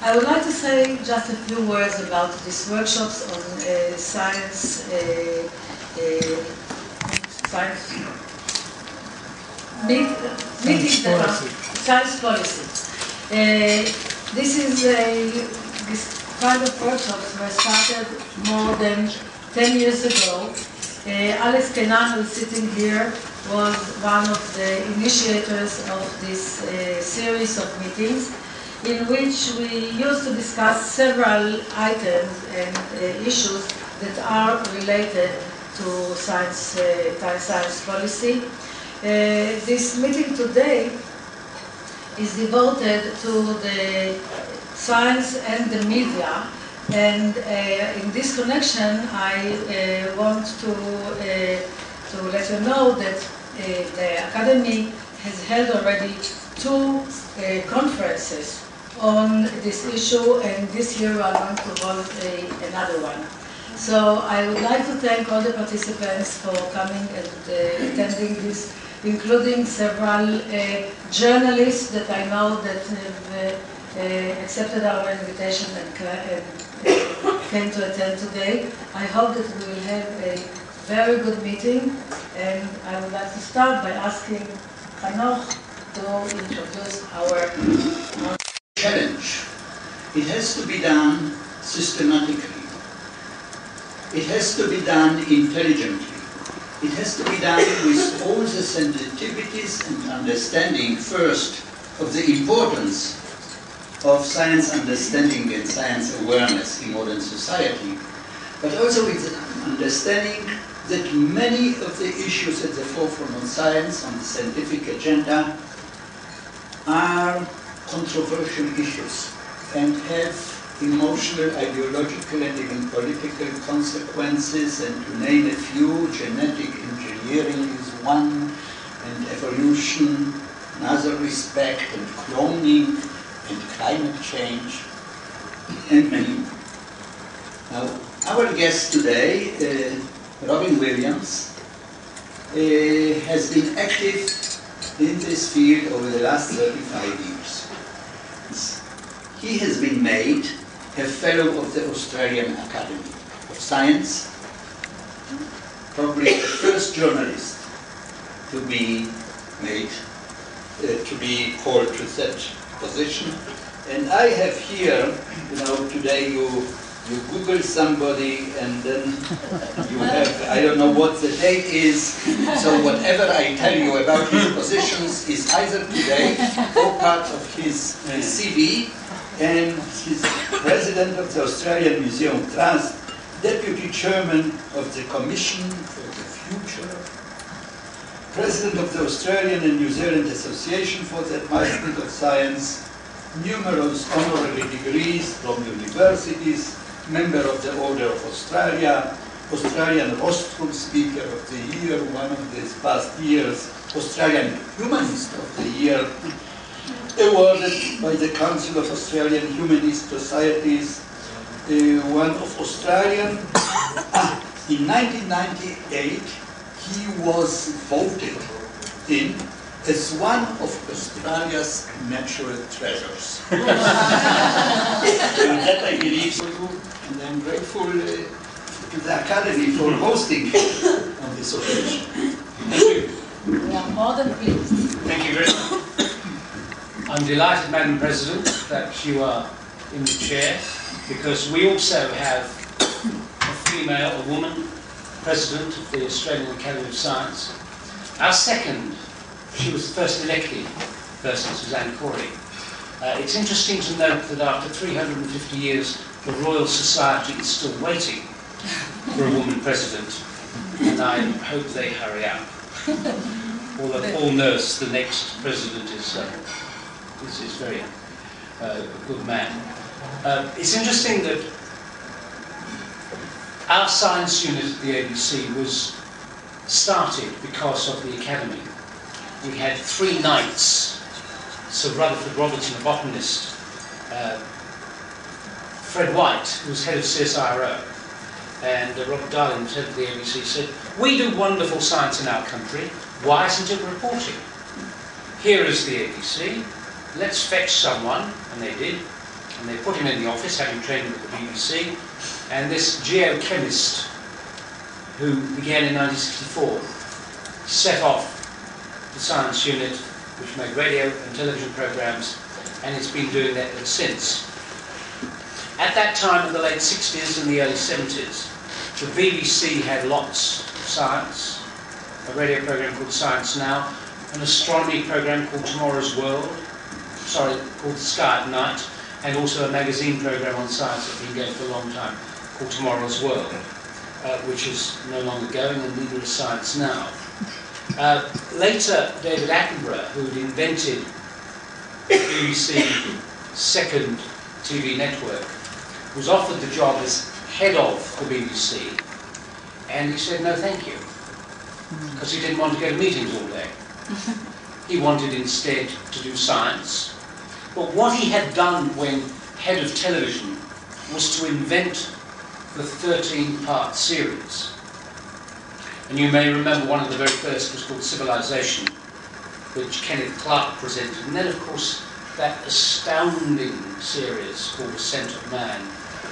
I would like to say just a few words about these workshops on science meetings that are science policy. This kind of workshops were started more than 10 years ago. Alex Kenan, who's sitting here, was one of the initiators of this series of meetings, in which we used to discuss several items and issues that are related to science policy. This meeting today is devoted to the science and the media, and in this connection I want to let you know that the Academy has held already 2 conferences on this issue, and this year we are going to hold another one. So I would like to thank all the participants for coming and attending this, including several journalists that I know that have accepted our invitation and came to attend today. I hope that we will have a very good meeting, and I would like to start by asking Hanoch to introduce our challenge. It has to be done systematically. It has to be done intelligently. It has to be done with all the sensitivities and understanding, first, of the importance of science understanding and science awareness in modern society, but also with the understanding that many of the issues at the forefront of science on the scientific agenda are controversial issues and have emotional, ideological, and even political consequences, and to name a few, genetic engineering is one, and evolution, another respect, and cloning, and climate change, and many more. Now, our guest today, Robyn Williams, has been active in this field over the last 35 years. He has been made a Fellow of the Australian Academy of Science, probably the first journalist to be made, to be called to that position. And I have here, today you Google somebody and then you have, I don't know what the date is, so whatever I tell you about his positions is either today or part of his CV, and he's President of the Australian Museum Trust, Deputy Chairman of the Commission for the Future, President of the Australian and New Zealand Association for the Advancement of Science, numerous honorary degrees from universities, member of the Order of Australia, Australian Rostrum Speaker of the Year, one of these past years, Australian Humanist of the Year, awarded by the Council of Australian Humanist Societies, one of Australian. In 1998, he was voted in as one of Australia's natural treasures. And that I believe so, and I'm grateful to the Academy for hosting on this occasion. Thank you. We are more than pleased. Thank you very much. I'm delighted, Madam President, that you are in the chair, because we also have a woman, President of the Australian Academy of Science. Our second, she was the first elected person, Suzanne Corey. It's interesting to note that after 350 years, the Royal Society is still waiting for a woman president, and I hope they hurry up. All knows the next president is very a good man. It's interesting that our science unit at the ABC was started because of the Academy. We had 3 knights: Sir Rutherford Robertson, a botanist, Fred White, who was head of CSIRO, and Robert Darling, who was head of the ABC, said, "We do wonderful science in our country, why isn't it reporting? Here is the ABC, let's fetch someone," and they did, And they put him in the office, having trained with the BBC, and this geochemist, who began in 1964, set off the science unit, which made radio and television programs, and it's been doing that ever since. At that time, in the late 60s and the early 70s, the BBC had lots of science, a radio program called Science Now, an astronomy program called Tomorrow's World, called Sky at Night, and also a magazine program on science that had been going for a long time called Tomorrow's World, which is no longer going, and neither is Science Now. Later, David Attenborough, who had invented the BBC second TV network, was offered the job as head of the BBC, and he said no thank you, because he didn't want to go to meetings all day. He wanted instead to do science. But what he had done when head of television was to invent the 13-part series. And you may remember one of the very first was called Civilization, which Kenneth Clark presented. And then, of course, that astounding series called The Scent of Man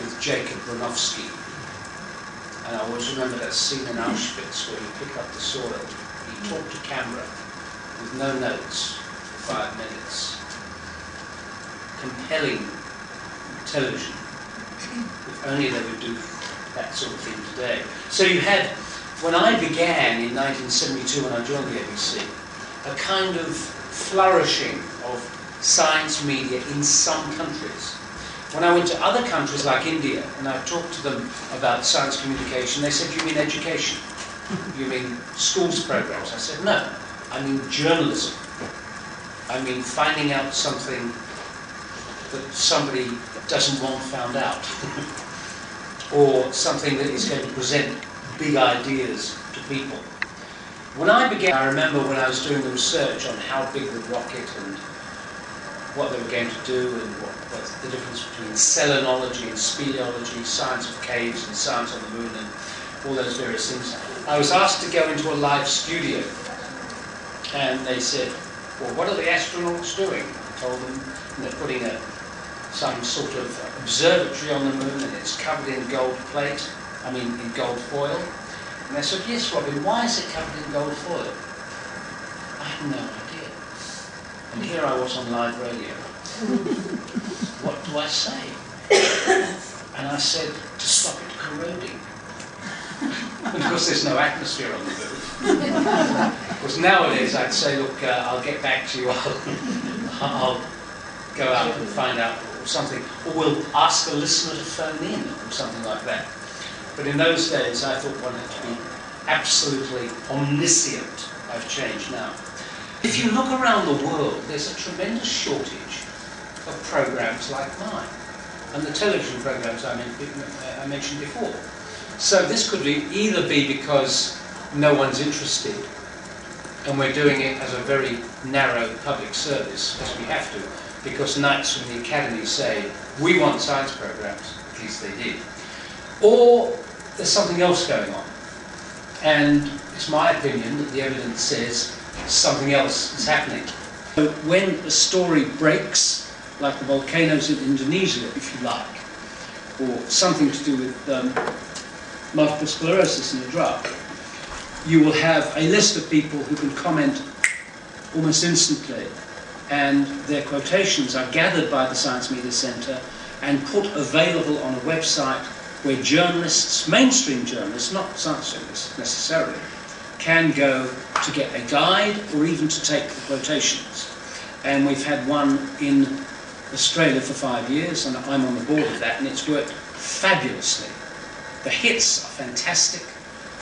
with Jacob Bronowski. And I always remember that scene in Auschwitz where you pick up the sword, you talk to camera with no notes for 5 minutes. Compelling television. If only they would do that sort of thing today. So you had, when I began in 1972 when I joined the ABC, a kind of flourishing of science media in some countries. When I went to other countries like India and I talked to them about science communication, they said, "You mean education? You mean schools programs?" I said, "No, I mean journalism. I mean finding out something that somebody doesn't want found out." Or something that is going to present big ideas to people. When I began, I remember when I was doing the research on how big the rocket and what they were going to do and what's the difference between selenology and speleology, science of caves and science on the moon and all those various things, I was asked to go into a live studio. And they said, "Well, what are the astronauts doing?" I told them, and they're putting some sort of observatory on the moon and it's covered in gold plate, in gold foil. And they said, "Yes, Robyn, why is it covered in gold foil?" I had no idea. And here I was on live radio. What do I say? And I said, "To stop it corroding." And of course there's no atmosphere on the moon. Because nowadays I'd say, "Look, I'll get back to you, I'll go out and find out something, or we'll ask a listener to phone in," or something like that. But in those days I thought one had to be absolutely omniscient. I've changed now. If you look around the world, there's a tremendous shortage of programs like mine, and the television programs I mentioned before. So this could either be because no one's interested, and we're doing it as a very narrow public service, as we have to, because knights from the Academy say, "We want science programs," at least they did. Or there's something else going on. And it's my opinion that the evidence says something else is happening. So when a story breaks, like the volcanoes in Indonesia, if you like, or something to do with multiple sclerosis in the drug, you will have a list of people who can comment almost instantly, and their quotations are gathered by the Science Media Centre and put available on a website where journalists, mainstream journalists, not science journalists necessarily, can go to get a guide or even to take the quotations. And we've had one in Australia for 5 years, and I'm on the board of that, and it's worked fabulously. The hits are fantastic.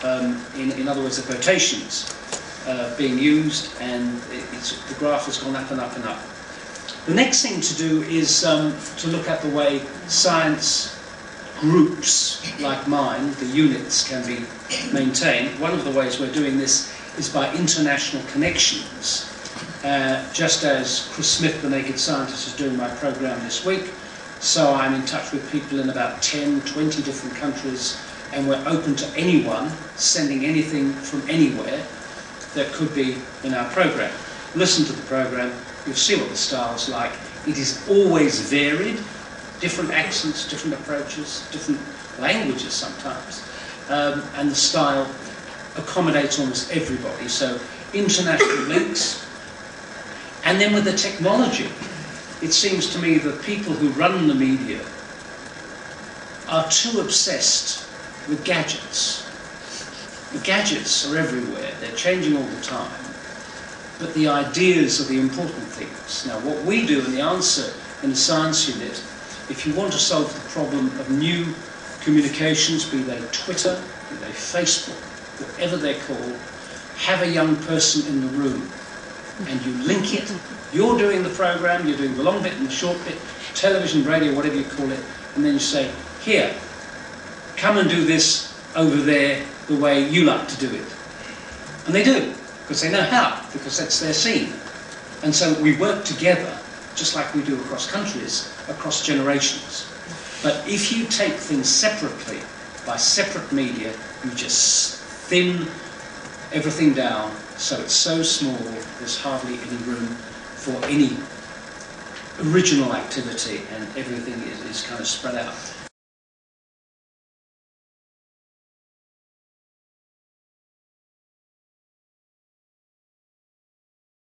In other words, the quotations being used, and the graph has gone up and up and up. The next thing to do is to look at the way science groups like mine, the units, can be maintained. One of the ways we're doing this is by international connections. Just as Chris Smith, the Naked Scientist, is doing my program this week, so I'm in touch with people in about 10, 20 different countries, and we're open to anyone sending anything from anywhere that could be in our program. Listen to the program, you'll see what the style's like. It is always varied, different accents, different approaches, different languages sometimes, and the style accommodates almost everybody. So international links. And then with the technology, it seems to me that people who run the media are too obsessed with gadgets. The gadgets are everywhere, they're changing all the time, but the ideas are the important things. Now what we do in the answer in the science unit, if you want to solve the problem of new communications, be they Twitter, be they Facebook, whatever they're called, have a young person in the room and you link it. You're doing the program, you're doing the long bit and the short bit, television, radio, whatever you call it, and then you say, here, come and do this over there the way you like to do it. And they do, because they know how, because that's their scene. And so we work together, just like we do across countries, across generations. But if you take things separately, by separate media, you just thin everything down, so it's so small, there's hardly any room for any original activity, and everything is kind of spread out.